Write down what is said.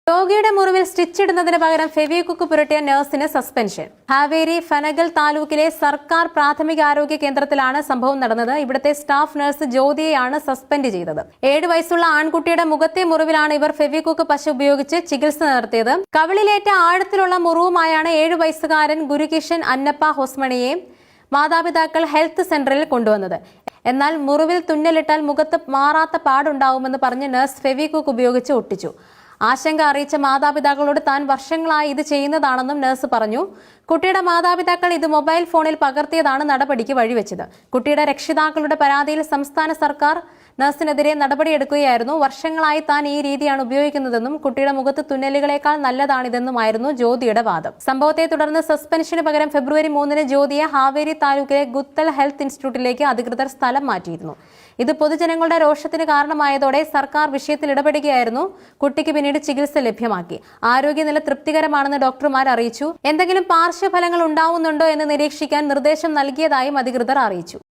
രോഗിയുടെ മുറിവിൽ സ്റ്റിച്ച് ഇടുന്നതിന് പകരം ഫെവിക്വിക്ക് പുരട്ടിയ നഴ്സിന് സസ്പെൻഷൻ. ഹാവേരി ഫനഗൽ താലൂക്കിലെ സർക്കാർ പ്രാഥമികാരോഗ്യ കേന്ദ്രത്തിലാണ് സംഭവം നടന്നത്. ഇവിടുത്തെ സ്റ്റാഫ് നഴ്സ് ജ്യോതിയെയാണ് സസ്പെൻഡ് ചെയ്തത്. 7 വയസ്സുള്ള ആൺകുട്ടിയുടെ മുഖത്തെ മുറിവിലാണ് ഇവർ ഫെവിക്വിക്ക് പശ ഉപയോഗിച്ച് ചികിത്സ നടത്തിയത്. കവിളിലേറ്റ ആഴത്തിലുള്ള മുറിവുമായാണ് 7 വയസ്സുകാരൻ ഗുരുകിഷൻ അന്നപ്പ ഹോസ്മണിയെ മാതാപിതാക്കൾ ഹെൽത്ത് സെന്ററിൽ കൊണ്ടുവന്നത്. എന്നാൽ മുറിവിൽ തുന്നലിട്ടാൽ മുഖത്ത് മാറാത്ത പാടുണ്ടാവുമെന്ന് പറഞ്ഞ് നഴ്സ് ഫെവിക്വിക്ക് ഉപയോഗിച്ച് ഒട്ടിച്ചു. ആശങ്ക അറിയിച്ച മാതാപിതാക്കളോട് താൻ വർഷങ്ങളായി ഇത് ചെയ്യുന്നതാണെന്നും നഴ്സ് പറഞ്ഞു. കുട്ടിയുടെ മാതാപിതാക്കൾ ഇത് മൊബൈൽ ഫോണിൽ പകർത്തിയതാണ് നടപടിക്ക് വഴിവെച്ചത്. കുട്ടിയുടെ രക്ഷിതാക്കളുടെ പരാതിയിൽ സംസ്ഥാന സർക്കാർ നഴ്സിനെതിരെ നടപടിയെടുക്കുകയായിരുന്നു. വർഷങ്ങളായി താൻ ഈ രീതിയാണ് ഉപയോഗിക്കുന്നതെന്നും കുട്ടിയുടെ മുഖത്ത് തുന്നലുകളേക്കാൾ നല്ലതാണിതെന്നുമായിരുന്നു ജ്യോതിയുടെ വാദം. സംഭവത്തെ തുടർന്ന് സസ്പെൻഷന് പകരം ഫെബ്രുവരി 3 ജ്യോതിയെ ഹാവേരി താലൂക്കിലെ ഗുത്തൽ ഹെൽത്ത് ഇൻസ്റ്റിറ്റ്യൂട്ടിലേക്ക് അധികൃതർ സ്ഥലം മാറ്റിയിരുന്നു. ഇത് പൊതുജനങ്ങളുടെ രോഷത്തിന് കാരണമായതോടെ സർക്കാർ വിഷയത്തിൽ ഇടപെടുകയായിരുന്നു. കുട്ടിക്ക് പിന്നീട് ചികിത്സ ലഭ്യമാക്കി. ആരോഗ്യനില തൃപ്തികരമാണെന്ന് ഡോക്ടർമാർ അറിയിച്ചു. എന്തെങ്കിലും പാർശ്വഫലങ്ങൾ ഉണ്ടാവുന്നുണ്ടോ എന്ന് നിരീക്ഷിക്കാൻ നിർദ്ദേശം നൽകിയതായും അധികൃതർ അറിയിച്ചു.